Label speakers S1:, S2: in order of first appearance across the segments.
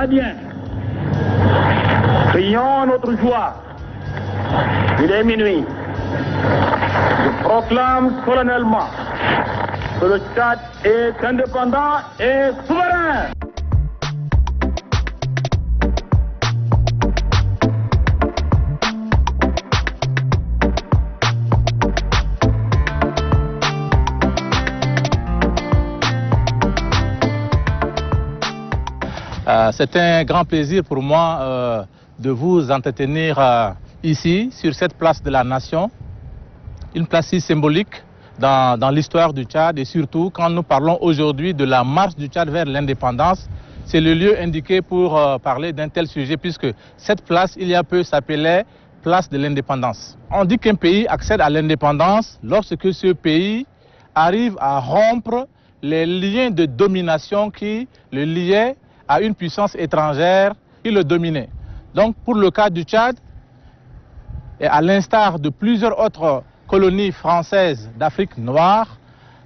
S1: Tchadiens, crions notre joie. Il est minuit. Je proclame solennellement que le Tchad est indépendant et souverain.
S2: C'est un grand plaisir pour moi de vous entretenir ici, sur cette place de la nation, une place si symbolique dans l'histoire du Tchad et surtout quand nous parlons aujourd'hui de la marche du Tchad vers l'indépendance, c'est le lieu indiqué pour parler d'un tel sujet puisque cette place, il y a peu, s'appelait place de l'indépendance. On dit qu'un pays accède à l'indépendance lorsque ce pays arrive à rompre les liens de domination qui le liaient à une puissance étrangère qui le dominait. Donc pour le cas du Tchad, et à l'instar de plusieurs autres colonies françaises d'Afrique noire,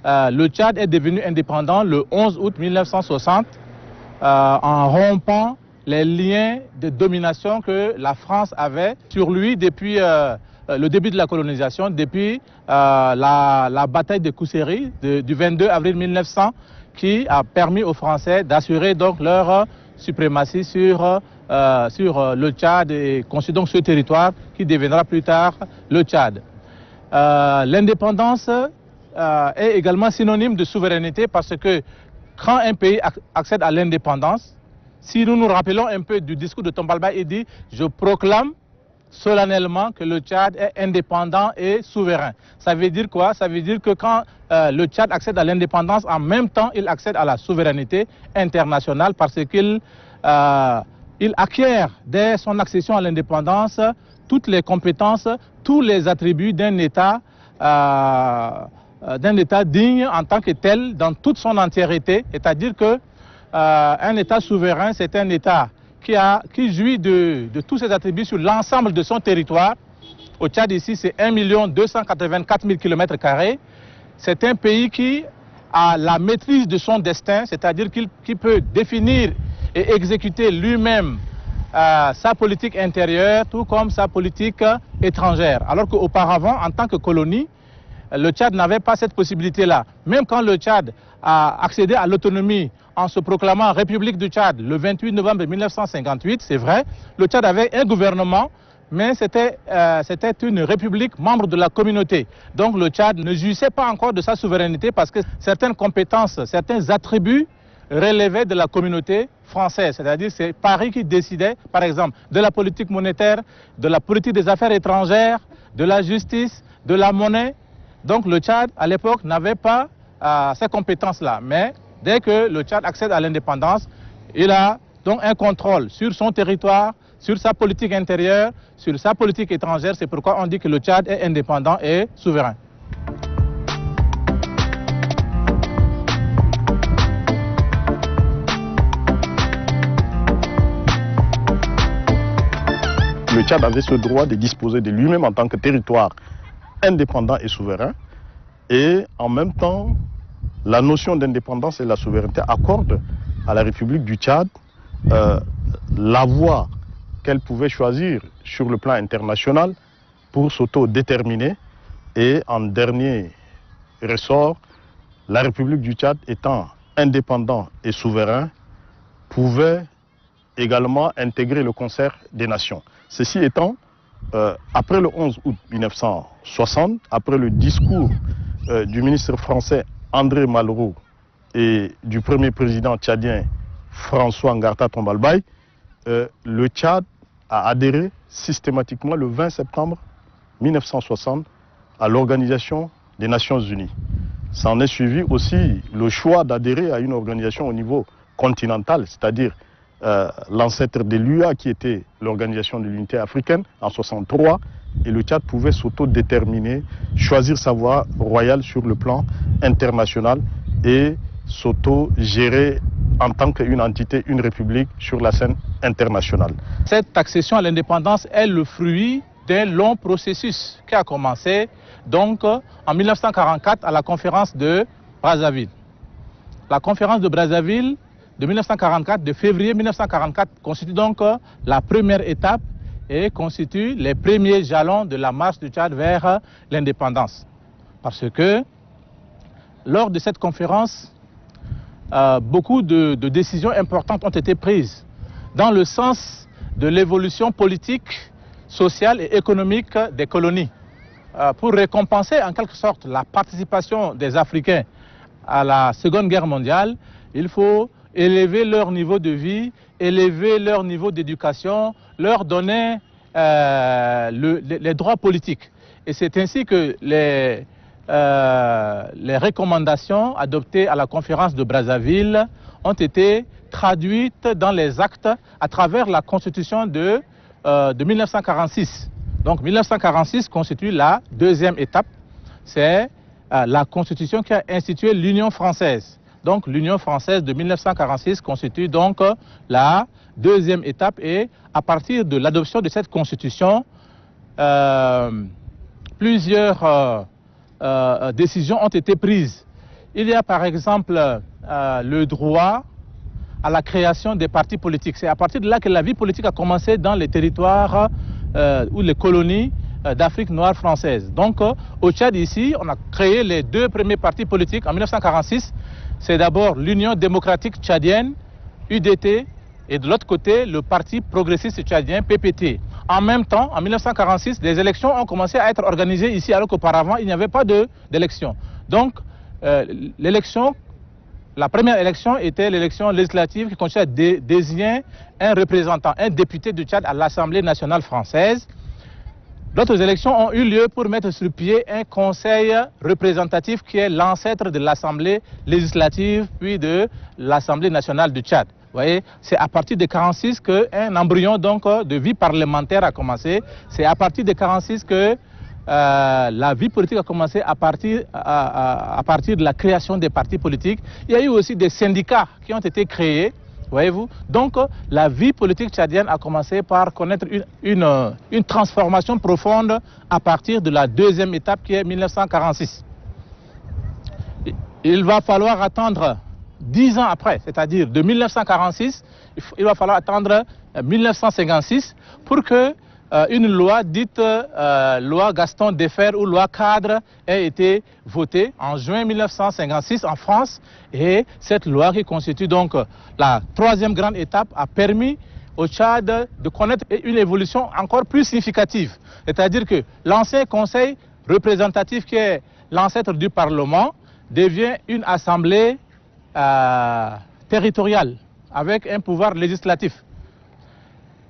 S2: le Tchad est devenu indépendant le 11 août 1960 en rompant les liens de domination que la France avait sur lui depuis le début de la colonisation, depuis la bataille de Kousséri du 22 avril 1900, qui a permis aux Français d'assurer donc leur suprématie sur le Tchad et construire donc ce territoire qui deviendra plus tard le Tchad. L'indépendance est également synonyme de souveraineté parce que quand un pays accède à l'indépendance, si nous nous rappelons un peu du discours de Tombalba, il dit « Je proclame solennellement que le Tchad est indépendant et souverain ». Ça veut dire quoi? Ça veut dire que quand le Tchad accède à l'indépendance, en même temps, il accède à la souveraineté internationale parce qu'il acquiert, dès son accession à l'indépendance, toutes les compétences, tous les attributs d'un État digne en tant que tel, dans toute son entièreté. C'est-à-dire que un État souverain, c'est un État qui jouit de tous ses attributs sur l'ensemble de son territoire. Au Tchad, ici, c'est 1 284 000 km². C'est un pays qui a la maîtrise de son destin, c'est-à-dire qu'il peut définir et exécuter lui-même sa politique intérieure, tout comme sa politique étrangère. Alors qu'auparavant, en tant que colonie, le Tchad n'avait pas cette possibilité-là. Même quand le Tchad a accédé à l'autonomie en se proclamant République du Tchad le 28 novembre 1958, c'est vrai, le Tchad avait un gouvernement, mais c'était une république membre de la communauté. Donc le Tchad ne jouissait pas encore de sa souveraineté parce que certaines compétences, certains attributs relevaient de la communauté française. C'est-à-dire c'est Paris qui décidait, par exemple, de la politique monétaire, de la politique des affaires étrangères, de la justice, de la monnaie. Donc le Tchad, à l'époque, n'avait pas ces compétences-là. Mais dès que le Tchad accède à l'indépendance, il a donc un contrôle sur son territoire, sur sa politique intérieure, sur sa politique étrangère. C'est pourquoi on dit que le Tchad est indépendant et souverain.
S3: Le Tchad avait ce droit de disposer de lui-même en tant que territoire indépendant et souverain. Et en même temps, la notion d'indépendance et de la souveraineté accorde à la République du Tchad la voie qu'elle pouvait choisir sur le plan international pour s'autodéterminer. Et en dernier ressort, la République du Tchad étant indépendant et souverain, pouvait également intégrer le concert des nations. Ceci étant, après le 11 août 1960, après le discours du ministre français André Malraux et du premier président tchadien François Ngarta Tombalbaye, le Tchad a adhéré systématiquement le 20 septembre 1960 à l'Organisation des Nations Unies. S'en est suivi aussi le choix d'adhérer à une organisation au niveau continental, c'est-à-dire l'ancêtre de l'UA qui était l'Organisation de l'Unité africaine en 1963, et le Tchad pouvait s'autodéterminer, choisir sa voie royale sur le plan international et s'auto-gérer en tant qu'une entité, une république sur la scène internationale.
S2: Cette accession à l'indépendance est le fruit d'un long processus qui a commencé donc en 1944 à la conférence de Brazzaville. La conférence de Brazzaville de 1944, de février 1944, constitue donc la première étape et constitue les premiers jalons de la marche du Tchad vers l'indépendance. Parce que lors de cette conférence, beaucoup de décisions importantes ont été prises dans le sens de l'évolution politique, sociale et économique des colonies. Pour récompenser en quelque sorte la participation des Africains à la Seconde Guerre mondiale, il faut élever leur niveau de vie, élever leur niveau d'éducation, leur donner les droits politiques. Et c'est ainsi que les recommandations adoptées à la conférence de Brazzaville ont été traduites dans les actes à travers la constitution de 1946. Donc 1946 constitue la deuxième étape, c'est la constitution qui a institué l'Union française. Donc l'Union française de 1946 constitue donc la deuxième étape et à partir de l'adoption de cette constitution, plusieurs décisions ont été prises. Il y a par exemple le droit à la création des partis politiques. C'est à partir de là que la vie politique a commencé dans les territoires ou les colonies d'Afrique noire française. Donc au Tchad ici, on a créé les deux premiers partis politiques en 1946. C'est d'abord l'Union démocratique tchadienne, UDT, et de l'autre côté, le Parti progressiste tchadien, PPT. En même temps, en 1946, des élections ont commencé à être organisées ici, alors qu'auparavant, il n'y avait pas d'élection. Donc, la première élection était l'élection législative qui consistait à désigner un représentant, un député du Tchad à l'Assemblée nationale française. D'autres élections ont eu lieu pour mettre sur pied un conseil représentatif qui est l'ancêtre de l'Assemblée législative puis de l'Assemblée nationale du Tchad. Vous voyez, c'est à partir de 1946 qu'un embryon donc, de vie parlementaire a commencé. C'est à partir de 1946 que la vie politique a commencé à partir de la création des partis politiques. Il y a eu aussi des syndicats qui ont été créés. Voyez-vous? Donc, la vie politique tchadienne a commencé par connaître une transformation profonde à partir de la deuxième étape qui est 1946. Il va falloir attendre 10 ans après, c'est-à-dire de 1946, il va falloir attendre 1956 pour que une loi dite loi Gaston Defferre ou loi cadre ait été votée en juin 1956 en France. Et cette loi qui constitue donc la troisième grande étape a permis au Tchad de connaître une évolution encore plus significative. C'est-à-dire que l'ancien conseil représentatif qui est l'ancêtre du Parlement devient une assemblée territoriale avec un pouvoir législatif.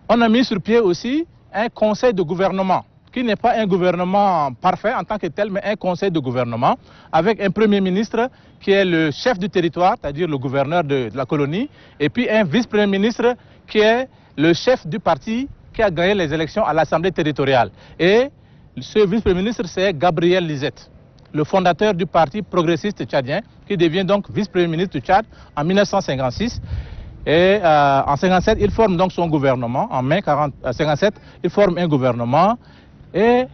S2: On a mis sur pied aussi un conseil de gouvernement, qui n'est pas un gouvernement parfait en tant que tel, mais un conseil de gouvernement, avec un premier ministre qui est le chef du territoire, c'est-à-dire le gouverneur de la colonie, et puis un vice-premier ministre qui est le chef du parti qui a gagné les élections à l'Assemblée territoriale. Et ce vice-premier ministre, c'est Gabriel Lisette, le fondateur du parti progressiste tchadien, qui devient donc vice-premier ministre du Tchad en 1956. Et en 1957, il forme donc son gouvernement. En mai 1957, il forme un gouvernement. Et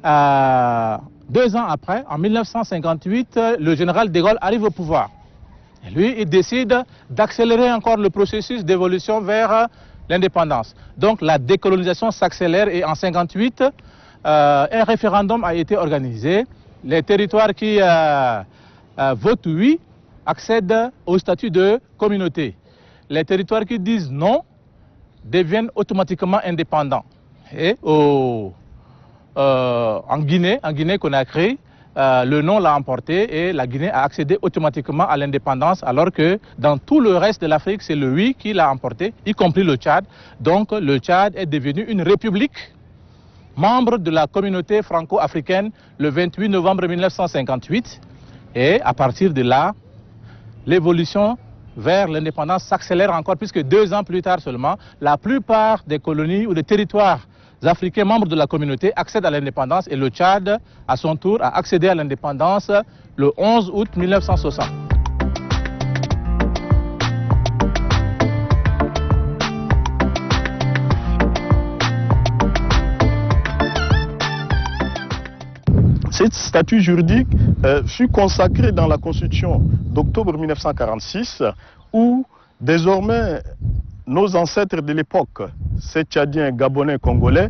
S2: 2 ans après, en 1958, le général de Gaulle arrive au pouvoir. Et lui, il décide d'accélérer encore le processus d'évolution vers l'indépendance. Donc la décolonisation s'accélère et en 1958, un référendum a été organisé. Les territoires qui votent oui accèdent au statut de communauté. Les territoires qui disent non deviennent automatiquement indépendants. Et en Guinée-Conakry, le non l'a emporté et la Guinée a accédé automatiquement à l'indépendance, alors que dans tout le reste de l'Afrique, c'est le oui qui l'a emporté, y compris le Tchad. Donc le Tchad est devenu une république, membre de la communauté franco-africaine le 28 novembre 1958. Et à partir de là, l'évolution vers l'indépendance s'accélère encore, puisque 2 ans plus tard seulement, la plupart des colonies ou des territoires africains membres de la communauté accèdent à l'indépendance et le Tchad, à son tour, a accédé à l'indépendance le 11 août 1960.
S3: Cette statut juridique fut consacrée dans la Constitution d'octobre 1946 où Désormais, nos ancêtres de l'époque, ces Tchadiens, Gabonais, Congolais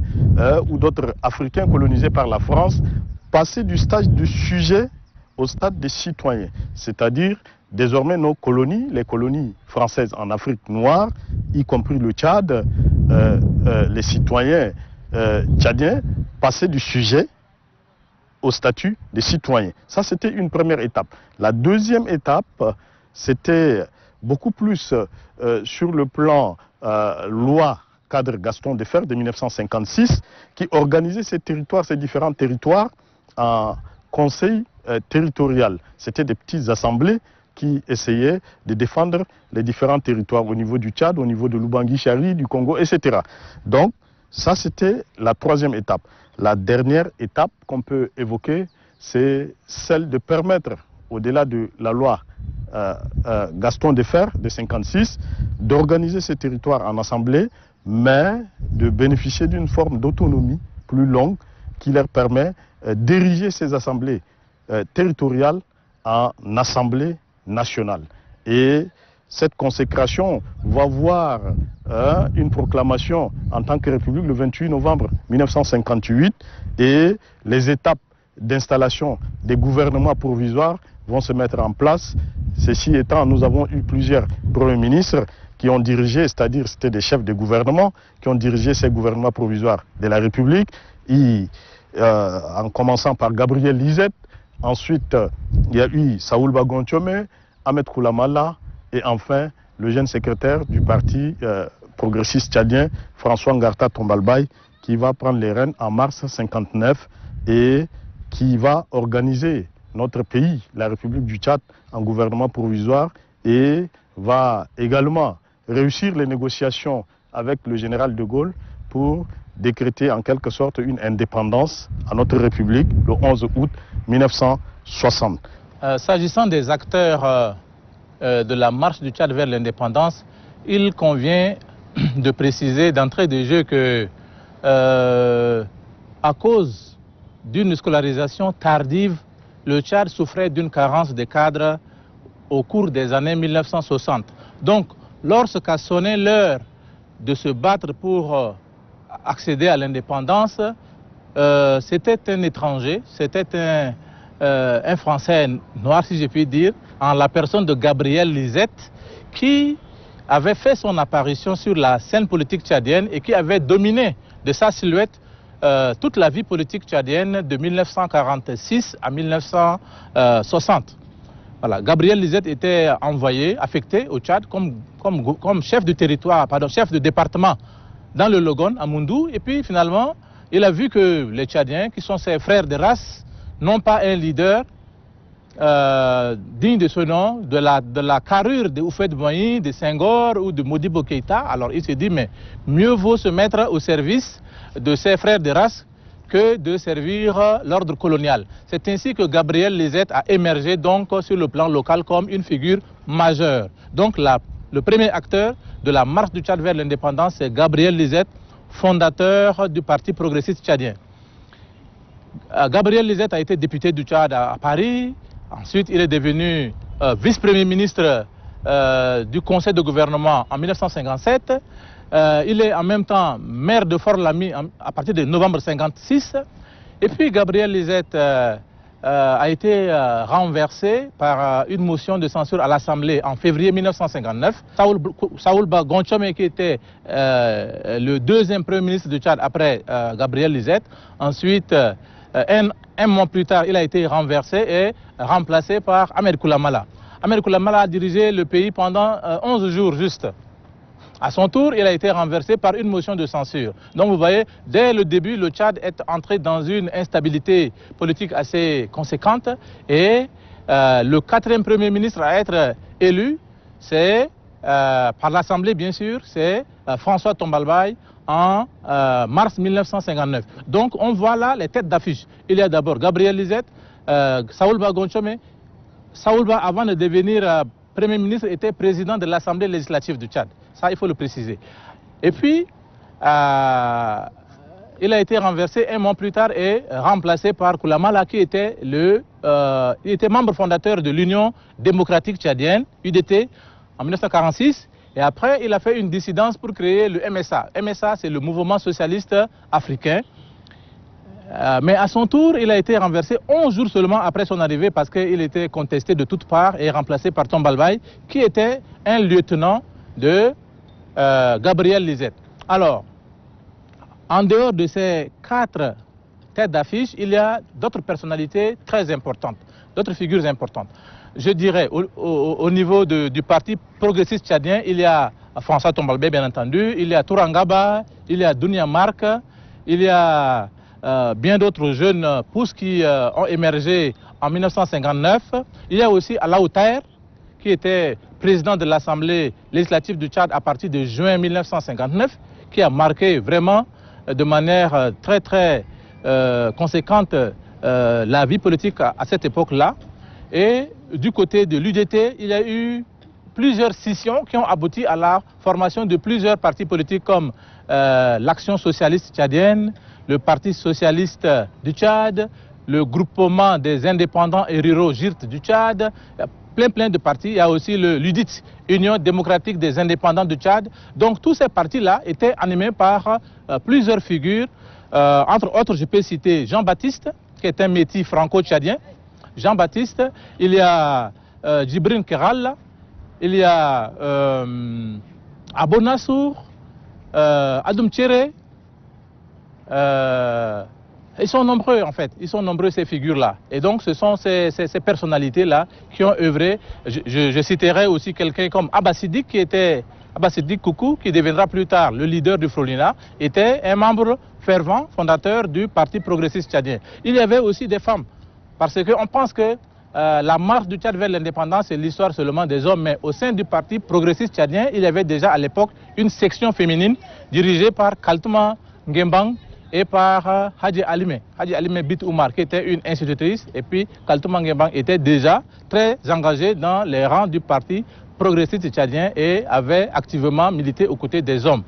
S3: ou d'autres Africains colonisés par la France, passaient du stade de sujet au stade des citoyens. C'est-à-dire, désormais, nos colonies, les colonies françaises en Afrique noire, y compris le Tchad, les citoyens tchadiens passaient du sujet au statut des citoyens. Ça, c'était une première étape. La deuxième étape, c'était beaucoup plus sur le plan loi cadre Gaston Defferre de 1956, qui organisait ces territoires, ces différents territoires en conseil territorial. C'était des petites assemblées qui essayaient de défendre les différents territoires au niveau du Tchad, au niveau de l'Oubangui-Chari, du Congo, etc. Donc, ça, c'était la troisième étape. La dernière étape qu'on peut évoquer, c'est celle de permettre, au-delà de la loi Gaston Defferre de 1956, d'organiser ces territoires en assemblée, mais de bénéficier d'une forme d'autonomie plus longue qui leur permet d'ériger ces assemblées territoriales en assemblée nationale. Et cette consécration va voir une proclamation en tant que République le 28 novembre 1958 et les étapes d'installation des gouvernements provisoires vont se mettre en place. Ceci étant, nous avons eu plusieurs premiers ministres qui ont dirigé, c'est-à-dire c'était des chefs de gouvernement qui ont dirigé ces gouvernements provisoires de la République, en commençant par Gabriel Lisette. Ensuite, il y a eu Saoulba Gonchome, Ahmed Koulamala et enfin le jeune secrétaire du parti progressiste tchadien, François Ngarta Tombalbaye, qui va prendre les rênes en mars 1959 et qui va organiser notre pays, la République du Tchad, en gouvernement provisoire et va également réussir les négociations avec le général de Gaulle pour décréter en quelque sorte une indépendance à notre République le 11 août 1960.
S2: S'agissant des acteurs de la marche du Tchad vers l'indépendance, il convient de préciser d'entrée de jeu que à cause d'une scolarisation tardive, le Tchad souffrait d'une carence de cadres au cours des années 1960. Donc, lorsqu'a sonné l'heure de se battre pour accéder à l'indépendance, c'était un étranger, c'était un Français noir, si je puis dire, en la personne de Gabriel Lisette, qui avait fait son apparition sur la scène politique tchadienne et qui avait dominé de sa silhouette toute la vie politique tchadienne de 1946 à 1960. Voilà. Gabriel Lisette était envoyé, affecté au Tchad comme chef de territoire, pardon, chef de département dans le Logone, à Moundou. Et puis finalement, il a vu que les Tchadiens, qui sont ses frères de race, n'ont pas un leader digne de ce nom, de la carrure de Houphouët-Boigny, de Senghor ou de Modibo Keïta. Alors il s'est dit, mais mieux vaut se mettre au service de ses frères de race que de servir l'ordre colonial. C'est ainsi que Gabriel Lisette a émergé donc sur le plan local comme une figure majeure. Donc le premier acteur de la marche du Tchad vers l'indépendance, c'est Gabriel Lisette, fondateur du Parti progressiste tchadien. Gabriel Lisette a été député du Tchad à Paris. Ensuite, il est devenu vice-premier ministre du conseil de gouvernement en 1957. Il est en même temps maire de Fort-Lamy à partir de novembre 1956. Et puis Gabriel Lisette a été renversé par une motion de censure à l'Assemblée en février 1959. Saoulba Gonchome, qui était le deuxième premier ministre du Tchad après Gabriel Lisette. Ensuite, un mois plus tard, il a été renversé et remplacé par Ahmed Koulamala. Ahmed Koulamala a dirigé le pays pendant 11 jours juste. À son tour, il a été renversé par une motion de censure. Donc vous voyez, dès le début, le Tchad est entré dans une instabilité politique assez conséquente. Et le quatrième premier ministre à être élu, c'est, par l'Assemblée bien sûr, c'est François Tombalbaye en mars 1959. Donc on voit là les têtes d'affiche. Il y a d'abord Gabriel Lisette, Saoulba Gonchome. Saoulba, avant de devenir Premier ministre, était président de l'Assemblée législative du Tchad. Ça, il faut le préciser. Et puis, il a été renversé un mois plus tard et remplacé par Koulamala, qui était il était membre fondateur de l'Union démocratique tchadienne, UDT, en 1946. Et après, il a fait une dissidence pour créer le MSA. MSA, c'est le mouvement socialiste africain. Mais à son tour, il a été renversé 11 jours seulement après son arrivée parce qu'il était contesté de toutes parts et remplacé par Tombal Bay, qui était un lieutenant de Gabriel Lisette. Alors, en dehors de ces 4 têtes d'affiche, il y a d'autres personnalités très importantes, d'autres figures importantes. Je dirais, au niveau du parti progressiste tchadien, il y a François Tombal Bay, bien entendu, il y a Tourangaba, il y a Dounia Mark, il y a bien d'autres jeunes pousses qui ont émergé en 1959. Il y a aussi Alaou Taher, qui était président de l'Assemblée législative du Tchad à partir de juin 1959, qui a marqué vraiment de manière très conséquente la vie politique à cette époque-là. Et du côté de l'UDT, il y a eu plusieurs scissions qui ont abouti à la formation de plusieurs partis politiques comme l'Action socialiste tchadienne, le Parti socialiste du Tchad, le groupement des indépendants et ruraux GIRT du Tchad, plein de partis. Il y a aussi l'UDIT, Union démocratique des indépendants du Tchad. Donc tous ces partis-là étaient animés par plusieurs figures. Entre autres, je peux citer Jean-Baptiste, qui est un métis franco-tchadien. Jean-Baptiste, il y a Djibril Keral, il y a Abou Nassour, Adoum Tchéré. Ils sont nombreux en fait, ils sont nombreux ces figures-là. Et donc ce sont ces personnalités-là qui ont œuvré. Je citerai aussi quelqu'un comme Abba Siddiq, qui était Abba Siddiq Koukou, qui deviendra plus tard le leader du Frolina, était un membre fervent, fondateur du Parti progressiste tchadien. Il y avait aussi des femmes, parce qu'on pense que la marche du Tchad vers l'indépendance, c'est l'histoire seulement des hommes, mais au sein du Parti progressiste tchadien, il y avait déjà à l'époque une section féminine dirigée par Kaltouma Ngembang et par Hadji Alime Bit Oumar, qui était une institutrice, et puis Kaltouma Ngembang était déjà très engagé dans les rangs du Parti progressiste tchadien et avait activement milité aux côtés des hommes.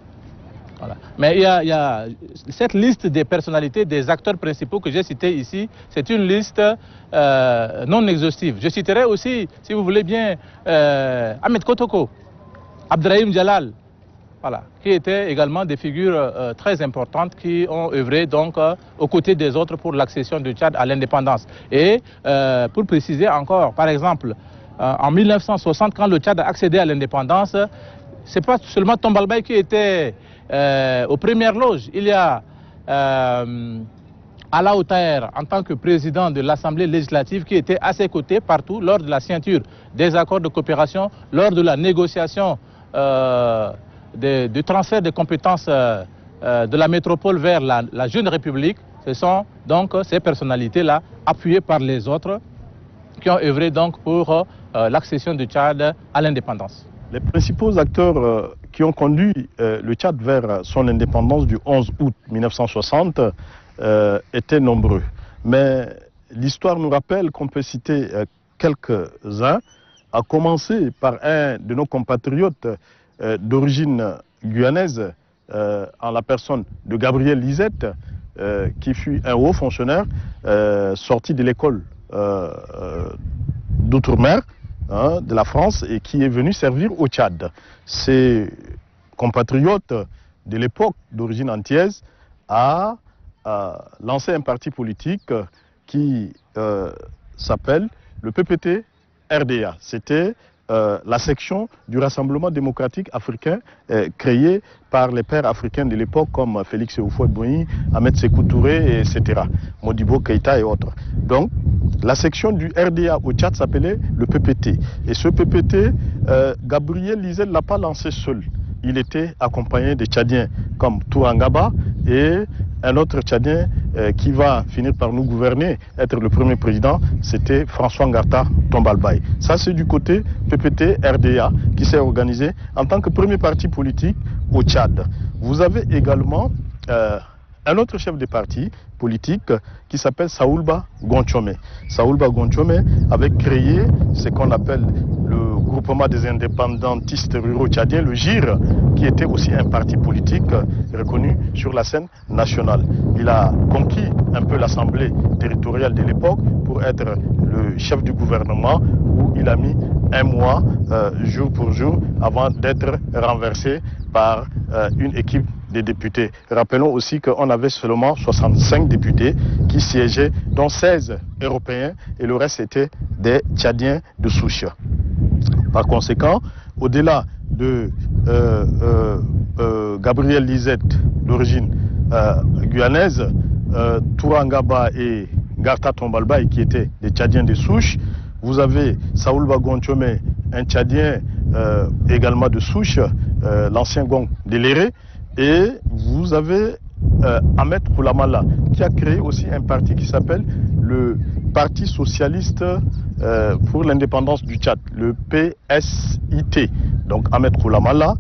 S2: Voilà. Mais il y a cette liste des personnalités, des acteurs principaux que j'ai cités ici, c'est une liste non exhaustive. Je citerai aussi, si vous voulez bien, Ahmed Kotoko, Abdrahim Jalal, voilà, qui étaient également des figures très importantes qui ont œuvré donc aux côtés des autres pour l'accession du Tchad à l'indépendance. Et pour préciser encore, par exemple, en 1960, quand le Tchad a accédé à l'indépendance, ce n'est pas seulement Tombal Bay qui était aux premières loges. Il y a Alaou Taher en tant que président de l'Assemblée législative qui était à ses côtés partout lors de la signature des accords de coopération, lors de la négociation du transfert des compétences de la métropole vers la jeune République. Ce sont donc ces personnalités-là, appuyées par les autres, qui ont œuvré donc pour l'accession du Tchad à l'indépendance.
S3: Les principaux acteurs qui ont conduit le Tchad vers son indépendance du 11 août 1960 étaient nombreux. Mais l'histoire nous rappelle qu'on peut citer quelques-uns, à commencer par un de nos compatriotes d'origine guyanaise, en la personne de Gabriel Lisette, qui fut un haut fonctionnaire sorti de l'école d'outre-mer de la France et qui est venu servir au Tchad. Ses compatriotes de l'époque d'origine antillaise a lancé un parti politique qui s'appelle le PPT RDA. C'était la section du Rassemblement démocratique africain créée par les pères africains de l'époque comme Félix Houphouët-Boigny, Ahmed Sékou Touré, etc. Modibo Keïta et autres. Donc, la section du RDA au Tchad s'appelait le PPT. Et ce PPT, Gabriel Lisette ne l'a pas lancé seul. Il était accompagné de Tchadiens comme Tourangaba et un autre Tchadien qui va finir par nous gouverner, être le premier président, c'était François Ngarta Tombal Bay. Ça, c'est du côté PPT RDA qui s'est organisé en tant que premier parti politique au Tchad. Vous avez également un autre chef de parti politique qui s'appelle Saoulba Gonchome. Saoulba Gonchome avait créé ce qu'on appelle le groupement des indépendantistes ruraux tchadiens, le GIR, qui était aussi un parti politique reconnu sur la scène nationale. Il a conquis un peu l'Assemblée territoriale de l'époque pour être le chef du gouvernement, où il a mis un mois, jour pour jour, avant d'être renversé par une équipe des députés. Rappelons aussi qu'on avait seulement 65 députés qui siégeaient, dont 16 Européens, et le reste était des Tchadiens de souche. Par conséquent, au-delà de Gabriel Lisette, d'origine guyanaise, Tourangaba et Garta Tombalbaye, qui étaient des Tchadiens de souche, vous avez Saoul Bagonchome, un Tchadien également de souche, l'ancien Gong de Léré, et vous avez Ahmed Koulamala, qui a créé aussi un parti qui s'appelle le Parti Socialiste pour l'Indépendance du Tchad, le PSIT. Donc Ahmed Koulamala,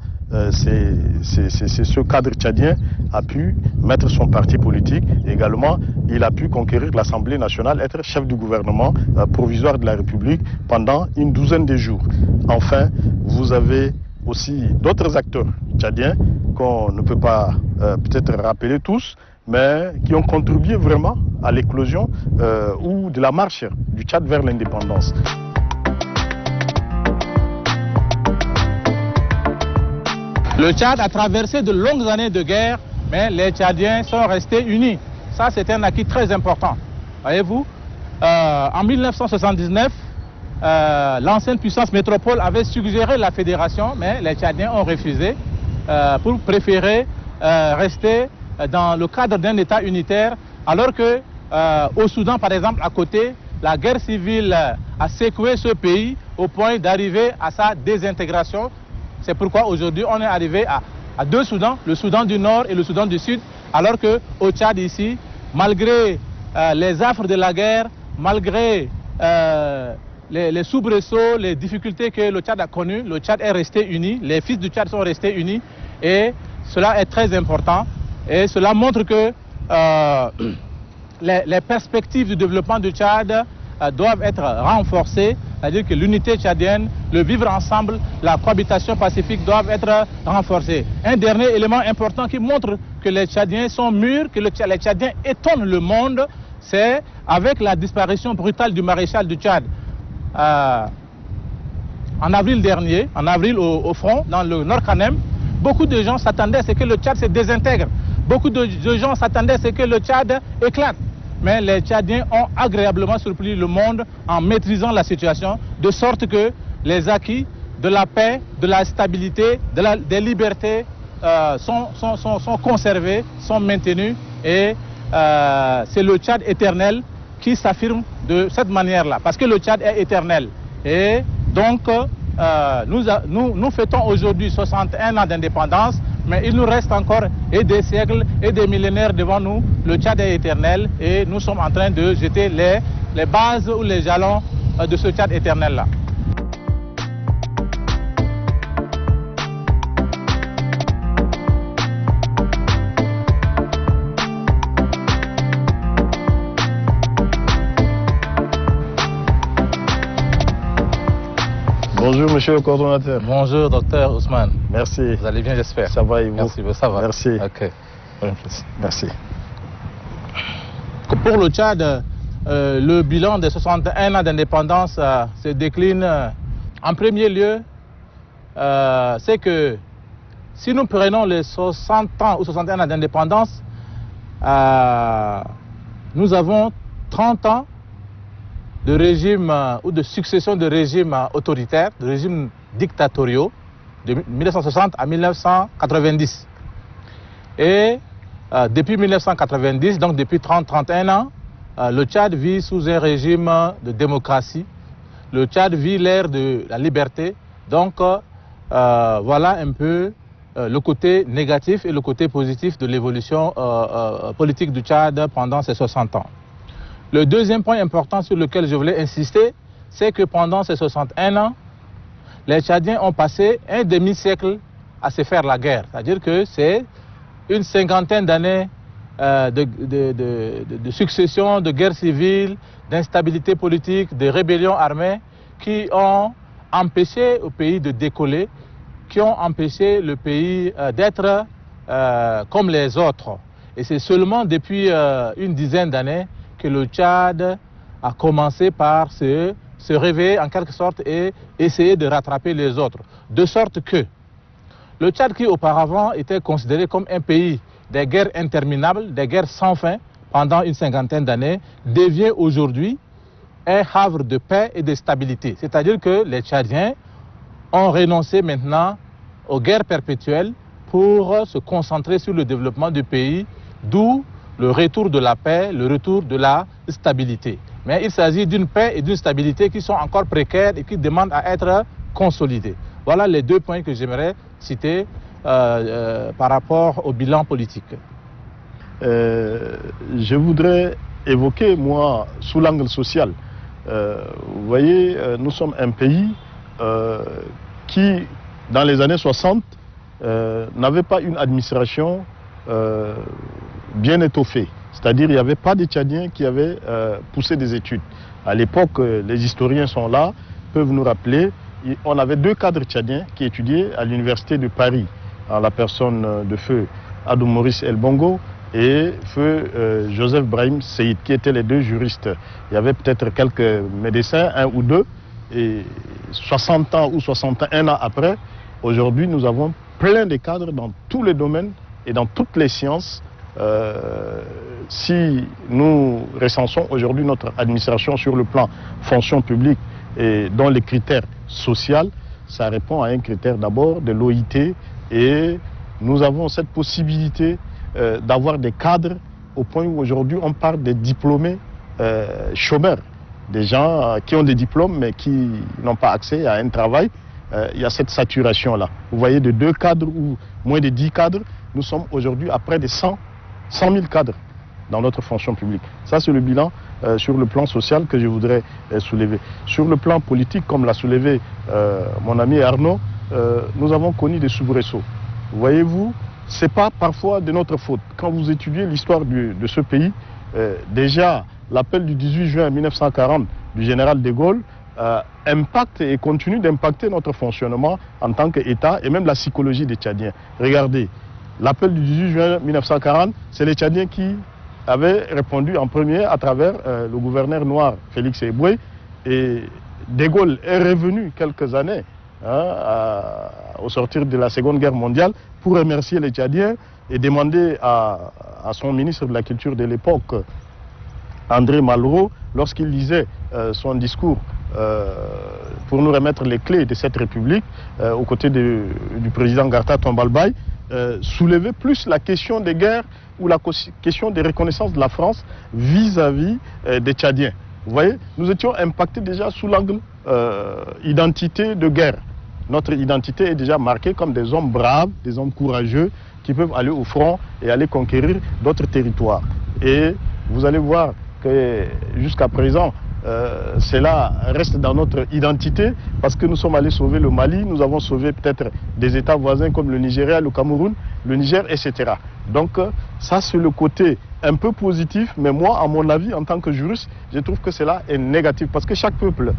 S3: c'est ce cadre tchadien a pu mettre son parti politique. Également, il a pu conquérir l'Assemblée nationale, être chef du gouvernement provisoire de la République pendant une douzaine de jours. Enfin, vous avez aussi d'autres acteurs tchadiens qu'on ne peut pas peut-être rappeler tous, mais qui ont contribué vraiment à l'éclosion ou de la marche du Tchad vers l'indépendance.
S2: Le Tchad a traversé de longues années de guerre, mais les Tchadiens sont restés unis. Ça, c'est un acquis très important. Voyez-vous, en 1979, l'ancienne puissance métropole avait suggéré la fédération, mais les Tchadiens ont refusé pour préférer rester dans le cadre d'un État unitaire, alors que au Soudan, par exemple, à côté, la guerre civile a secoué ce pays au point d'arriver à sa désintégration. C'est pourquoi aujourd'hui on est arrivé à deux Soudans, le Soudan du Nord et le Soudan du Sud, alors qu'au Tchad ici, malgré les affres de la guerre, malgré les soubresauts, les difficultés que le Tchad a connues, le Tchad est resté uni, les fils du Tchad sont restés unis, et cela est très important. Et cela montre que les perspectives du développement du Tchad doivent être renforcées, c'est-à-dire que l'unité tchadienne, le vivre ensemble, la cohabitation pacifique doivent être renforcées. Un dernier élément important qui montre que les Tchadiens sont mûrs, que les Tchadiens étonnent le monde, c'est avec la disparition brutale du maréchal du Tchad. En avril dernier, en avril au front, dans le Nord-Kanem, beaucoup de gens s'attendaient à ce que le Tchad se désintègre. Beaucoup de gens s'attendaient à ce que le Tchad éclate. Mais les Tchadiens ont agréablement surpris le monde en maîtrisant la situation, de sorte que les acquis de la paix, de la stabilité, des libertés sont conservés, sont maintenus. Et c'est le Tchad éternel qui s'affirme de cette manière-là, parce que le Tchad est éternel. Et donc, nous fêtons aujourd'hui 61 ans d'indépendance, mais il nous reste encore des siècles et des millénaires devant nous. Le Tchad est éternel et nous sommes en train de jeter les bases ou les jalons de ce Tchad éternel-là.
S3: Bonjour monsieur le coordonnateur.
S2: Bonjour docteur Ousmane.
S3: Merci.
S2: Vous allez bien, j'espère.
S3: Ça va et vous?
S2: Merci, ça va.
S3: Merci.
S2: Ok.
S3: Merci.
S2: Pour le Tchad, le bilan des 61 ans d'indépendance se décline en premier lieu. C'est que si nous prenons les 60 ans ou 61 ans d'indépendance, nous avons 30 ans de régime ou de succession de régimes autoritaires, de régimes dictatoriaux, de 1960 à 1990. Et depuis 1990, donc depuis 30-31 ans, le Tchad vit sous un régime de démocratie. Le Tchad vit l'ère de la liberté. Donc voilà un peu le côté négatif et le côté positif de l'évolution politique du Tchad pendant ces 60 ans. Le deuxième point important sur lequel je voulais insister, c'est que pendant ces 61 ans, les Tchadiens ont passé un demi-siècle à se faire la guerre. C'est-à-dire que c'est une cinquantaine d'années de succession, de guerre civile, d'instabilité politique, de rébellions armées qui ont empêché au pays de décoller, qui ont empêché le pays d'être comme les autres. Et c'est seulement depuis une dizaine d'années que le Tchad a commencé par se réveiller en quelque sorte et essayer de rattraper les autres. De sorte que le Tchad, qui auparavant était considéré comme un pays des guerres interminables, des guerres sans fin pendant une cinquantaine d'années, devient aujourd'hui un havre de paix et de stabilité. C'est-à-dire que les Tchadiens ont renoncé maintenant aux guerres perpétuelles pour se concentrer sur le développement du pays, d'où le retour de la paix, le retour de la stabilité. Mais il s'agit d'une paix et d'une stabilité qui sont encore précaires et qui demandent à être consolidées. Voilà les deux points que j'aimerais citer par rapport au bilan politique.
S3: Je voudrais évoquer, moi, sous l'angle social. Vous voyez, nous sommes un pays qui, dans les années 60, n'avait pas une administration bien étoffée. C'est-à-dire qu'il n'y avait pas de Tchadiens qui avaient poussé des études. À l'époque, les historiens sont là, peuvent nous rappeler, on avait 2 cadres tchadiens qui étudiaient à l'université de Paris, en la personne de feu Adou Maurice El Bongo et feu Joseph Brahim Seyid, qui étaient les 2 juristes. Il y avait peut-être quelques médecins, 1 ou 2, et 60 ans ou 61 ans après, aujourd'hui nous avons plein de cadres dans tous les domaines et dans toutes les sciences. Si nous recensons aujourd'hui notre administration sur le plan fonction publique et dans les critères sociaux, ça répond à un critère d'abord de l'OIT, et nous avons cette possibilité d'avoir des cadres au point où aujourd'hui on parle des diplômés chômeurs, des gens qui ont des diplômes mais qui n'ont pas accès à un travail. Il y a cette saturation-là. Vous voyez, de 2 cadres ou moins de 10 cadres, nous sommes aujourd'hui à près de 100 000 cadres dans notre fonction publique. Ça, c'est le bilan sur le plan social que je voudrais soulever. Sur le plan politique, comme l'a soulevé mon ami Arnaud, nous avons connu des soubresauts. Voyez-vous, ce n'est pas parfois de notre faute. Quand vous étudiez l'histoire de ce pays, déjà, l'appel du 18 juin 1940 du général de Gaulle impacte et continue d'impacter notre fonctionnement en tant qu'État et même la psychologie des Tchadiens. Regardez, l'appel du 18 juin 1940, c'est les Tchadiens qui avaient répondu en premier à travers le gouverneur noir Félix Eboué, et de Gaulle est revenu quelques années au sortir de la Seconde Guerre mondiale pour remercier les Tchadiens et demander à son ministre de la Culture de l'époque, André Malraux, lorsqu'il lisait son discours pour nous remettre les clés de cette République, aux côtés du président Garta Tombalbaye, soulever plus la question des guerres ou la question des reconnaissances de la France vis-à-vis des Tchadiens. Vous voyez, nous étions impactés déjà sous l'angle identité de guerre. Notre identité est déjà marquée comme des hommes braves, des hommes courageux qui peuvent aller au front et aller conquérir d'autres territoires. Et vous allez voir que jusqu'à présent, cela reste dans notre identité parce que nous sommes allés sauver le Mali, nous avons sauvé peut-être des États voisins comme le Nigeria, le Cameroun, le Niger, etc. Donc ça, c'est le côté un peu positif, mais moi, à mon avis, en tant que juriste, je trouve que cela est négatif parce que chaque peuple,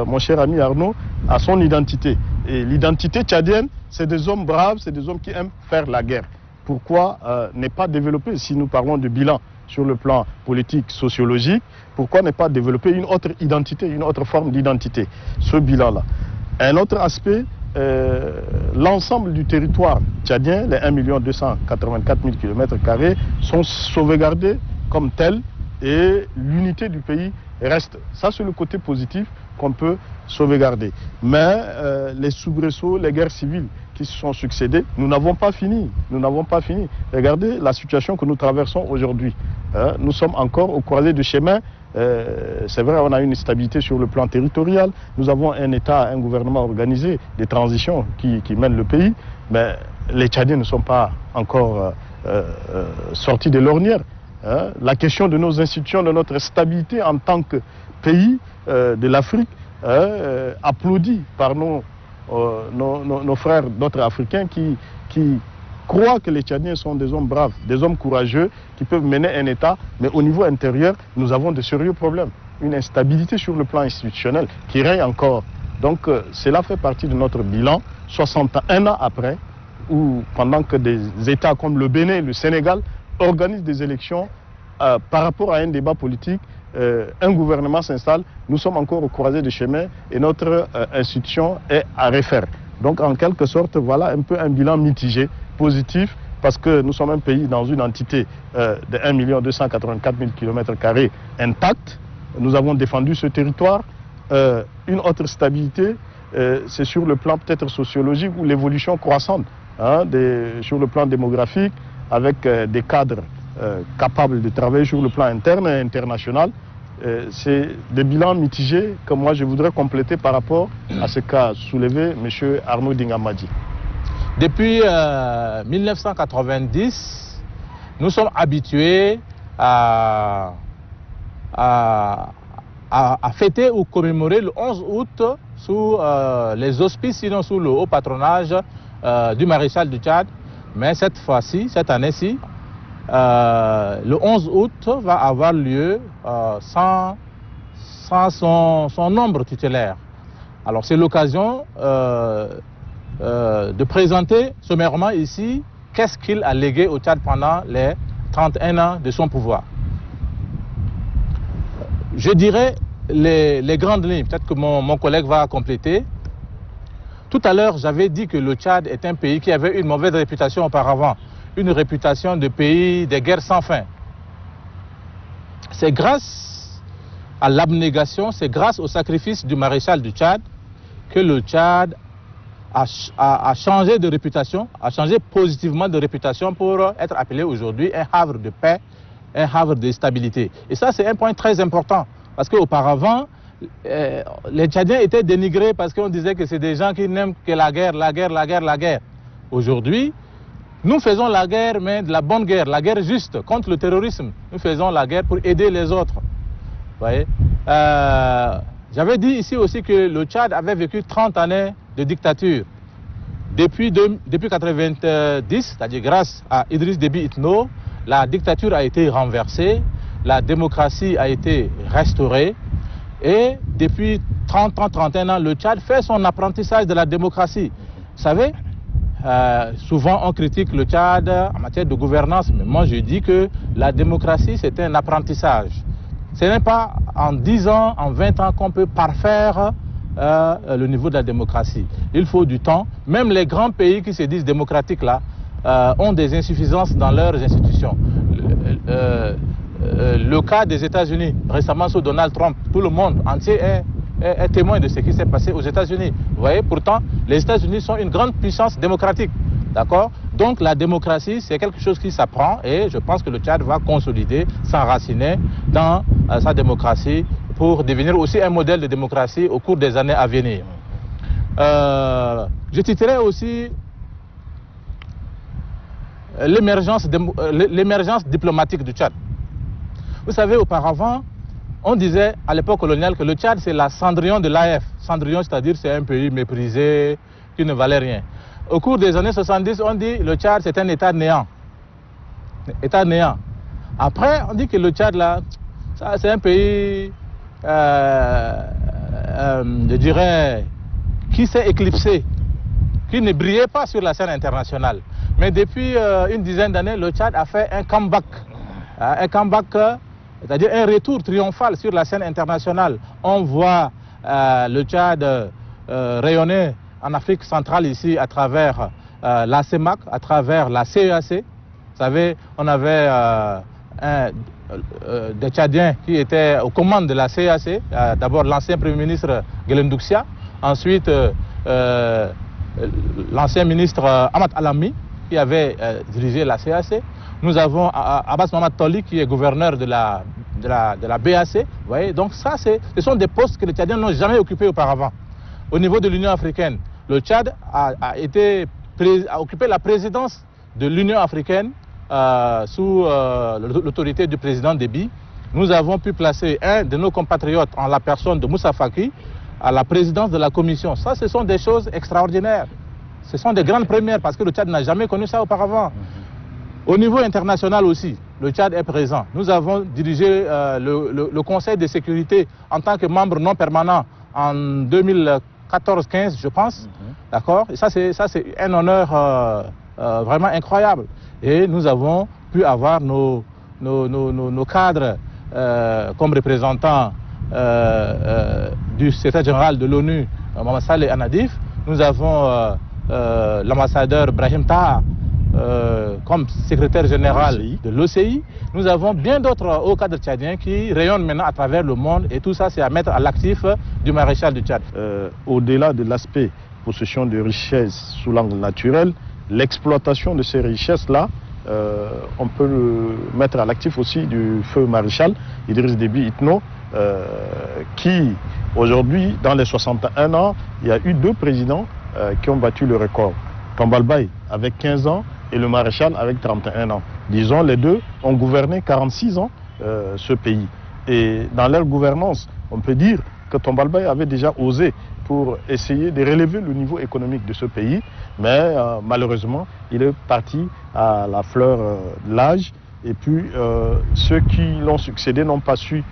S3: mon cher ami Arnaud, a son identité. Et l'identité tchadienne, c'est des hommes braves, c'est des hommes qui aiment faire la guerre. Pourquoi ne pas développer, si nous parlons de bilan sur le plan politique, sociologique, pourquoi ne pas développer une autre identité, une autre forme d'identité, ce bilan-là. Un autre aspect, l'ensemble du territoire tchadien, les 1 284 000 km² sont sauvegardés comme tels et l'unité du pays reste. Ça, c'est le côté positif qu'on peut sauvegarder. Mais les soubresauts, les guerres civiles qui se sont succédées, nous n'avons pas fini. Nous n'avons pas fini. Regardez la situation que nous traversons aujourd'hui. Nous sommes encore au croisé de chemin. C'est vrai, on a une stabilité sur le plan territorial. Nous avons un État, un gouvernement organisé, des transitions qui mènent le pays. Mais les Tchadiens ne sont pas encore sortis de l'ornière. La question de nos institutions, de notre stabilité en tant que pays de l'Afrique, applaudie par nos frères d'autres Africains qui croient que les Tchadiens sont des hommes braves, des hommes courageux qui peuvent mener un État, mais au niveau intérieur, nous avons de sérieux problèmes. Une instabilité sur le plan institutionnel qui règne encore Donc cela fait partie de notre bilan, 61 ans après, où pendant que des États comme le Bénin, le Sénégal organisent des élections par rapport à un débat politique, un gouvernement s'installe, nous sommes encore au croisé de chemin et notre institution est à refaire. Donc en quelque sorte, voilà un peu un bilan mitigé, positif, parce que nous sommes un pays dans une entité de 1 284 000 km² intacte. Nous avons défendu ce territoire. Une autre stabilité, c'est sur le plan peut-être sociologique ou l'évolution croissante, hein, sur le plan démographique, avec des cadres capables de travailler sur le plan interne et international. C'est des bilans mitigés que moi je voudrais compléter par rapport à ce qu'a soulevé M. Arnaud Dingamadi.
S2: Depuis 1990, nous sommes habitués à fêter ou commémorer le 11 août sous les auspices, sinon sous le haut patronage du maréchal du Tchad. Mais cette fois-ci, cette année-ci, le 11 août va avoir lieu sans son nombre tutélaire. Alors c'est l'occasion de présenter sommairement ici qu'est-ce qu'il a légué au Tchad pendant les 31 ans de son pouvoir. Je dirais les grandes lignes, peut-être que mon collègue va compléter. Tout à l'heure, j'avais dit que le Tchad est un pays qui avait une mauvaise réputation auparavant, une réputation de pays des guerres sans fin. C'est grâce à l'abnégation, c'est grâce au sacrifice du maréchal du Tchad que le Tchad a changé de réputation, a changé positivement de réputation pour être appelé aujourd'hui un havre de paix, un havre de stabilité. Et ça, c'est un point très important, parce qu'auparavant, les Tchadiens étaient dénigrés parce qu'on disait que c'est des gens qui n'aiment que la guerre, la guerre, la guerre, la guerre. Aujourd'hui, nous faisons la guerre, mais de la bonne guerre, la guerre juste contre le terrorisme. Nous faisons la guerre pour aider les autres. Vous voyez, j'avais dit ici aussi que le Tchad avait vécu 30 années de dictature. Depuis 1990, c'est-à-dire grâce à Idriss Déby Itno, la dictature a été renversée, la démocratie a été restaurée. Et depuis 31 ans, le Tchad fait son apprentissage de la démocratie. Vous savez, souvent on critique le Tchad en matière de gouvernance, mais moi je dis que la démocratie c'est un apprentissage. Ce n'est pas en 10 ans, en 20 ans qu'on peut parfaire le niveau de la démocratie. Il faut du temps. Même les grands pays qui se disent démocratiques là ont des insuffisances dans leurs institutions. Le cas des États-Unis, récemment sous Donald Trump, tout le monde entier est témoin de ce qui s'est passé aux États-Unis. Vous voyez, pourtant, les États-Unis sont une grande puissance démocratique. D'accord? Donc la démocratie, c'est quelque chose qui s'apprend et je pense que le Tchad va consolider, s'enraciner dans sa démocratie pour devenir aussi un modèle de démocratie au cours des années à venir. Je titrerai aussi l'émergence diplomatique du Tchad. Vous savez, auparavant, on disait à l'époque coloniale que le Tchad c'est la Cendrillon de l'AF. Cendrillon, c'est-à-dire c'est un pays méprisé, qui ne valait rien. Au cours des années 70, on dit que le Tchad c'est un État néant. État néant. Après, on dit que le Tchad là, c'est un pays, je dirais, qui s'est éclipsé, qui ne brillait pas sur la scène internationale. Mais depuis une dizaine d'années, le Tchad a fait un comeback. Un comeback, c'est-à-dire un retour triomphal sur la scène internationale. On voit le Tchad rayonner en Afrique centrale ici à travers la CEMAC, à travers la CEAC. Vous savez, on avait des Tchadiens qui étaient aux commandes de la CEAC. D'abord l'ancien Premier ministre Gelendouxia, ensuite l'ancien ministre Ahmad Alami qui avait dirigé la CEAC. Nous avons Abbas Mamad Toli qui est gouverneur de la BAC. Vous voyez, donc ça, ce sont des postes que les Tchadiens n'ont jamais occupés auparavant. Au niveau de l'Union africaine, le Tchad a occupé la présidence de l'Union africaine sous l'autorité du président Déby. Nous avons pu placer un de nos compatriotes en la personne de Moussa Faki à la présidence de la commission. Ça, ce sont des choses extraordinaires. Ce sont des grandes premières parce que le Tchad n'a jamais connu ça auparavant. Au niveau international aussi, le Tchad est présent. Nous avons dirigé le Conseil de sécurité en tant que membre non permanent en 2014 14-15, je pense. D'accord? Et ça, c'est un honneur vraiment incroyable. Et nous avons pu avoir nos cadres comme représentants du secrétaire général de l'ONU, Mohamed Saleh Anadif. Nous avons l'ambassadeur Brahim Taha comme secrétaire général de l'OCI. Nous avons bien d'autres hauts cadres tchadiens qui rayonnent maintenant à travers le monde, et tout ça, c'est à mettre à l'actif du maréchal du Tchad.
S3: Au-delà de l'aspect possession de richesses sous l'angle naturel, l'exploitation de ces richesses-là, on peut le mettre à l'actif aussi du feu maréchal Idriss Déby Itno, qui aujourd'hui, dans les 61 ans, il y a eu 2 présidents qui ont battu le record. Tambalbaye avec 15 ans et le maréchal avec 31 ans. Disons, les deux ont gouverné 46 ans ce pays. Et dans leur gouvernance, on peut dire que Tambalbaye avait déjà osé pour essayer de relever le niveau économique de ce pays, mais malheureusement, il est parti à la fleur de l'âge. Et puis, ceux qui l'ont succédé n'ont pas su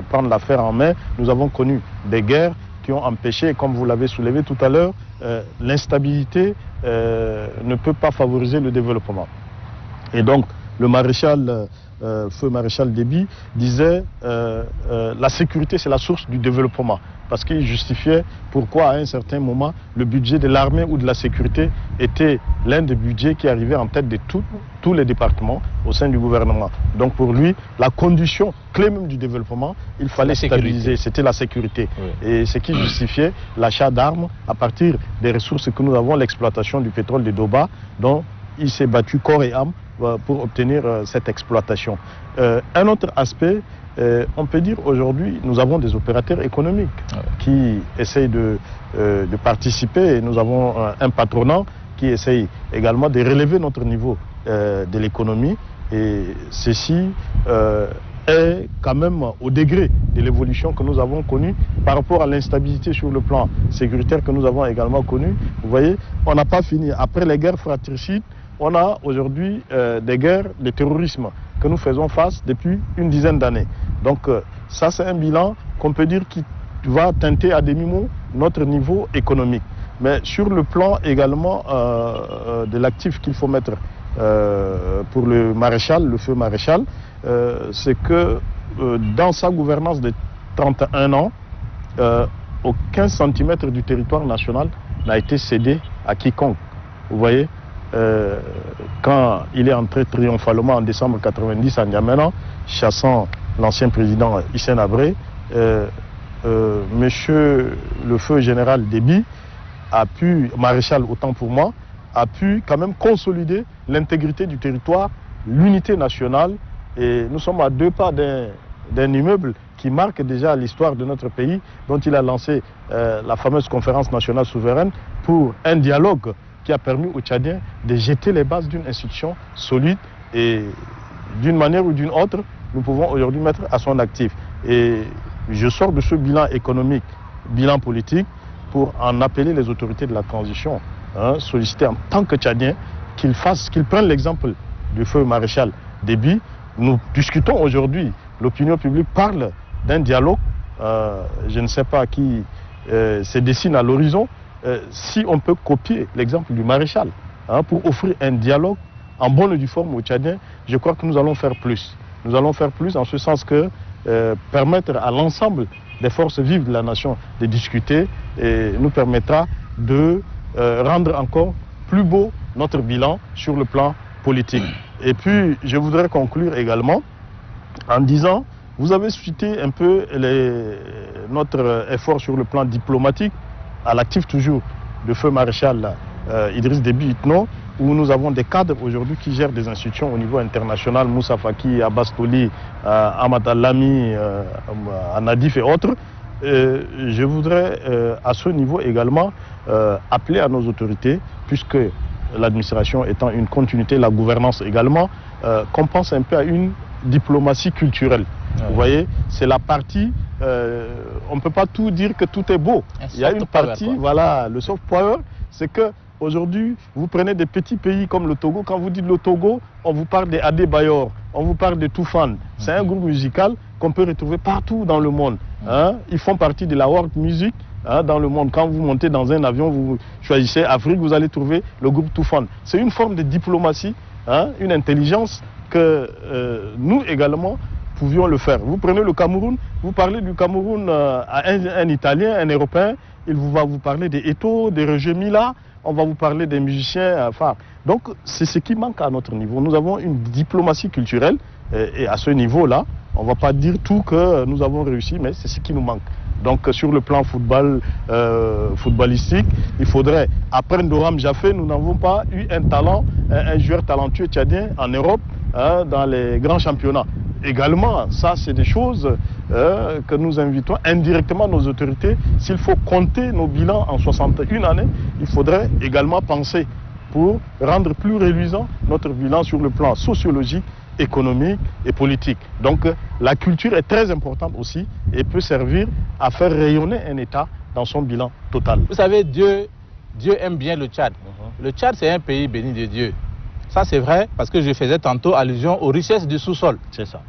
S3: prendre l'affaire en main. Nous avons connu des guerres qui ont empêché, comme vous l'avez soulevé tout à l'heure, l'instabilité ne peut pas favoriser le développement. Et donc, le maréchal, feu maréchal Déby, disait la sécurité, c'est la source du développement. Parce qu'il justifiait pourquoi, à un certain moment, le budget de l'armée ou de la sécurité était l'un des budgets qui arrivait en tête de tous les départements au sein du gouvernement. Donc pour lui, la condition clé même du développement, il fallait stabiliser, c'était la sécurité. Oui. Et ce qui justifiait l'achat d'armes à partir des ressources que nous avons, l'exploitation du pétrole de Doba, dont il s'est battu corps et âme pour obtenir cette exploitation. Un autre aspect, on peut dire aujourd'hui, nous avons des opérateurs économiques qui essayent de participer, et nous avons un patronat qui essaye également de relever notre niveau de l'économie, et ceci est quand même au degré de l'évolution que nous avons connue par rapport à l'instabilité sur le plan sécuritaire que nous avons également connue. Vous voyez, on n'a pas fini. Après les guerres fratricides, on a aujourd'hui des guerres de terrorisme que nous faisons face depuis une dizaine d'années. Donc ça, c'est un bilan qu'on peut dire qui va teinter à demi-mot notre niveau économique. Mais sur le plan également de l'actif qu'il faut mettre pour le maréchal, le feu maréchal, c'est que dans sa gouvernance de 31 ans, aucun centimètre du territoire national n'a été cédé à quiconque. Vous voyez, quand il est entré triomphalement en décembre 90 à N'Djamena, chassant l'ancien président Hissène Habré, monsieur le feu général Déby a pu, maréchal autant pour moi, a pu quand même consolider l'intégrité du territoire, l'unité nationale, et nous sommes à 2 pas d'un immeuble qui marque déjà l'histoire de notre pays, dont il a lancé la fameuse conférence nationale souveraine pour un dialogue qui a permis aux Tchadiens de jeter les bases d'une institution solide, et d'une manière ou d'une autre, nous pouvons aujourd'hui mettre à son actif. Et je sors de ce bilan économique, bilan politique, pour en appeler les autorités de la transition, solliciter en tant que Tchadiens qu'ils prennent l'exemple du feu maréchal Déby. Nous discutons aujourd'hui, l'opinion publique parle d'un dialogue, je ne sais pas qui se dessine à l'horizon, si on peut copier l'exemple du maréchal pour offrir un dialogue en bonne et due forme aux Tchadiens, je crois que nous allons faire plus. Nous allons faire plus en ce sens que permettre à l'ensemble des forces vives de la nation de discuter et nous permettra de rendre encore plus beau notre bilan sur le plan politique. Et puis, je voudrais conclure également en disant, vous avez cité un peu notre effort sur le plan diplomatique, à l'actif toujours de feu maréchal Idriss Déby Itno, où nous avons des cadres aujourd'hui qui gèrent des institutions au niveau international, Moussa Faki, Abbas Toli, Ahmad Alami, Anadif et autres. Je voudrais à ce niveau également appeler à nos autorités, puisque l'administration étant une continuité, la gouvernance également, qu'on pense un peu à une diplomatie culturelle. Vous voyez, c'est la partie, on ne peut pas tout dire que tout est beau. Il y a une partie, voilà, le soft power, c'est que aujourd'hui, vous prenez des petits pays comme le Togo, quand vous dites le Togo, on vous parle des Adebayor, on vous parle de Toufan. C'est un groupe musical qu'on peut retrouver partout dans le monde. Ils font partie de la world music hein, dans le monde. Quand vous montez dans un avion, vous choisissez Afrique, vous allez trouver le groupe Toufan. C'est une forme de diplomatie, hein, une intelligence que nous également pouvions le faire. Vous prenez le Cameroun, vous parlez du Cameroun à un Italien, un Européen, il va vous parler des Eto'o, des Roger Mila, on va vous parler des musiciens phares. Donc c'est ce qui manque à notre niveau. Nous avons une diplomatie culturelle et à ce niveau-là, on ne va pas dire tout que nous avons réussi, mais c'est ce qui nous manque. Donc sur le plan footballistique, il faudrait, après Ndoram Jafé, nous n'avons pas eu un joueur talentueux tchadien en Europe, hein, dans les grands championnats. Également, ça c'est des choses que nous invitons indirectement nos autorités. S'il faut compter nos bilans en 61 années, il faudrait également penser pour rendre plus réluisant notre bilan sur le plan sociologique, économique et politique. Donc la culture est très importante aussi et peut servir à faire rayonner un État dans son bilan total.
S2: Vous savez, Dieu aime bien le Tchad. Le Tchad, c'est un pays béni de Dieu. Ça, c'est vrai, parce que je faisais tantôt allusion aux richesses du sous-sol.
S3: C'est ça.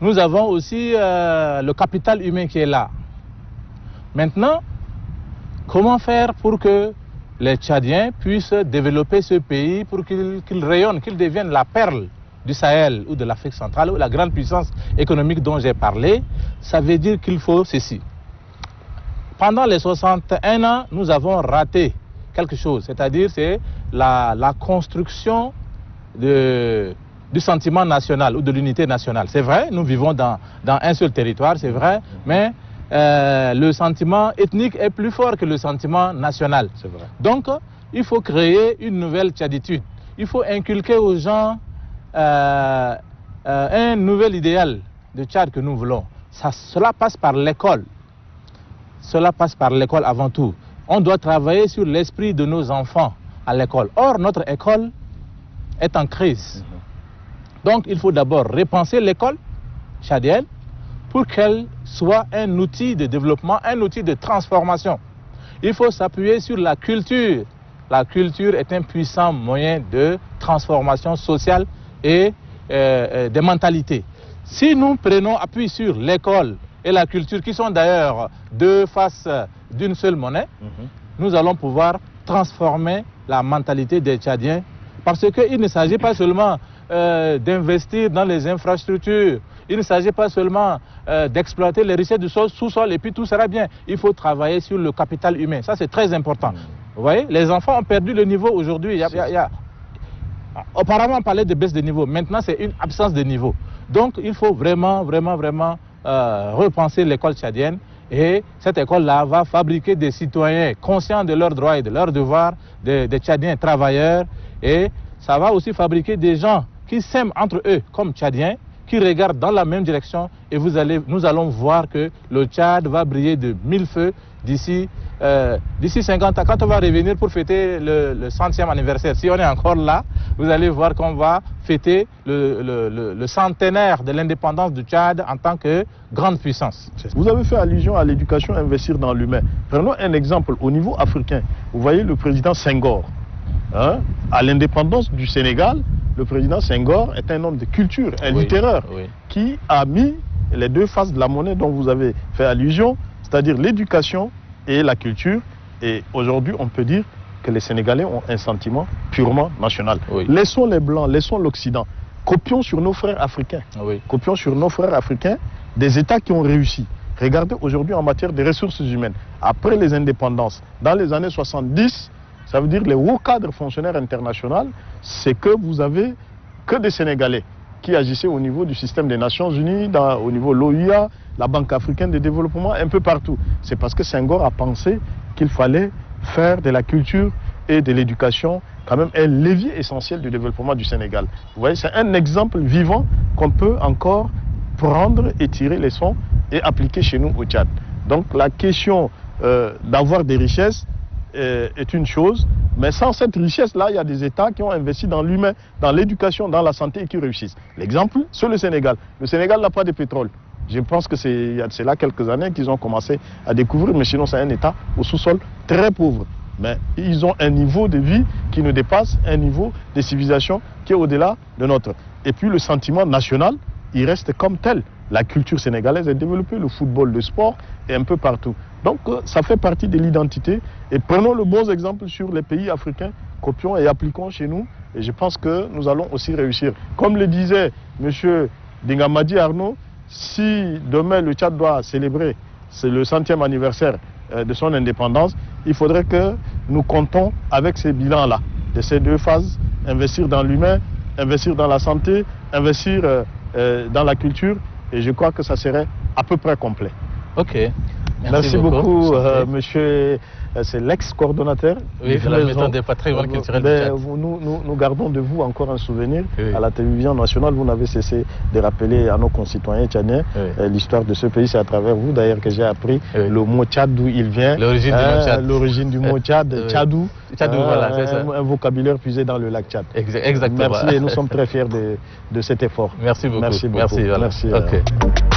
S2: Nous avons aussi le capital humain qui est là. Maintenant, comment faire pour que les Tchadiens puissent développer ce pays, pour qu'il rayonne, qu'il devienne la perle du Sahel ou de l'Afrique centrale, ou la grande puissance économique dont j'ai parlé? Ça veut dire qu'il faut ceci. Pendant les 61 ans, nous avons raté quelque chose, c'est-à-dire c'est la construction du sentiment national ou de l'unité nationale. C'est vrai, nous vivons dans un seul territoire, c'est vrai, mais le sentiment ethnique est plus fort que le sentiment national.
S3: C'est vrai.
S2: Donc, il faut créer une nouvelle tchaditude. Il faut inculquer aux gens un nouvel idéal de Tchad que nous voulons. Cela passe par l'école. Cela passe par l'école avant tout. On doit travailler sur l'esprit de nos enfants à l'école. Or, notre école est en crise. Donc, il faut d'abord repenser l'école tchadienne pour qu'elle soit un outil de développement, un outil de transformation. Il faut s'appuyer sur la culture. La culture est un puissant moyen de transformation sociale et des mentalités. Si nous prenons appui sur l'école et la culture, qui sont d'ailleurs deux faces d'une seule monnaie, nous allons pouvoir transformer la mentalité des Tchadiens. Parce qu'il ne s'agit pas seulement d'investir dans les infrastructures, il ne s'agit pas seulement d'exploiter les richesses du sous-sol et puis tout sera bien. Il faut travailler sur le capital humain. Ça, c'est très important. Vous voyez, les enfants ont perdu le niveau aujourd'hui. Auparavant, on parlait de baisse de niveau. Maintenant, c'est une absence de niveau. Donc, il faut vraiment repenser l'école tchadienne. Et cette école-là va fabriquer des citoyens conscients de leurs droits et de leurs devoirs, des Tchadiens travailleurs. Et ça va aussi fabriquer des gens qui s'aiment entre eux comme Tchadiens, qui regardent dans la même direction. Et nous allons voir que le Tchad va briller de mille feux d'ici 50 ans. Quand on va revenir pour fêter le 100e anniversaire, si on est encore là, vous allez voir qu'on va fêter le centenaire de l'indépendance du Tchad en tant que grande puissance.
S3: Vous avez fait allusion à l'éducation, investir dans l'humain. Prenons un exemple au niveau africain. Vous voyez le président Senghor. Hein? À l'indépendance du Sénégal, le président Senghor est un homme de culture, un littéraire, qui a mis les deux faces de la monnaie dont vous avez fait allusion, c'est-à-dire l'éducation et la culture. Et aujourd'hui, on peut dire que les Sénégalais ont un sentiment purement national. Laissons les Blancs, laissons l'Occident. Copions sur nos frères africains. Copions sur nos frères africains des États qui ont réussi. Regardez aujourd'hui en matière de ressources humaines. Après les indépendances, dans les années 70, ça veut dire les hauts cadres fonctionnaires internationaux, c'est que vous avez que des Sénégalais qui agissaient au niveau du système des Nations Unies, au niveau de l'OUA, la Banque africaine de développement, un peu partout. C'est parce que Senghor a pensé qu'il fallait faire de la culture et de l'éducation quand même un levier essentiel du développement du Sénégal. Vous voyez, c'est un exemple vivant qu'on peut encore prendre et tirer les leçons et appliquer chez nous au Tchad. Donc la question d'avoir des richesses est une chose, mais sans cette richesse-là, il y a des États qui ont investi dans l'humain, dans l'éducation, dans la santé et qui réussissent. L'exemple, c'est le Sénégal. Le Sénégal n'a pas de pétrole. Je pense que c'est là quelques années qu'ils ont commencé à découvrir, mais sinon c'est un État au sous-sol très pauvre. Mais ils ont un niveau de vie qui nous dépasse, un niveau de civilisation qui est au-delà de notre. Et puis le sentiment national, il reste comme tel. la culture sénégalaise est développée, le football, le sport, et un peu partout. Donc ça fait partie de l'identité. Et prenons le bon exemple sur les pays africains, copions et appliquons chez nous. Et je pense que nous allons aussi réussir. Comme le disait M. Dingamadi Arnaud, si demain le Tchad doit célébrer, c'est le 100e anniversaire de son indépendance, il faudrait que nous comptons avec ces bilans-là, de ces deux phases, investir dans l'humain, investir dans la santé, investir dans la culture, et je crois que ça serait à peu près complet.
S2: Ok.
S3: Merci beaucoup, monsieur. C'est l'ex-coordonnateur.
S2: Oui, de la maison des patrimoines culturels du Tchad.
S3: Nous gardons de vous encore un souvenir.
S2: Oui.
S3: À la télévision nationale, vous n'avez cessé de rappeler à nos concitoyens tchadiens l'histoire de ce pays. C'est à travers vous d'ailleurs que j'ai appris le mot Tchad, d'où il vient.
S2: L'origine du mot Tchad.
S3: L'origine du mot Tchad, Tchadou.
S2: Tchadou, voilà, c'est ça.
S3: Un vocabulaire puisé dans le lac Tchad.
S2: Exactement.
S3: Merci et nous sommes très fiers de cet effort.
S2: Merci beaucoup.
S3: Merci beaucoup.
S2: Merci, voilà.
S3: Merci,
S2: Ok.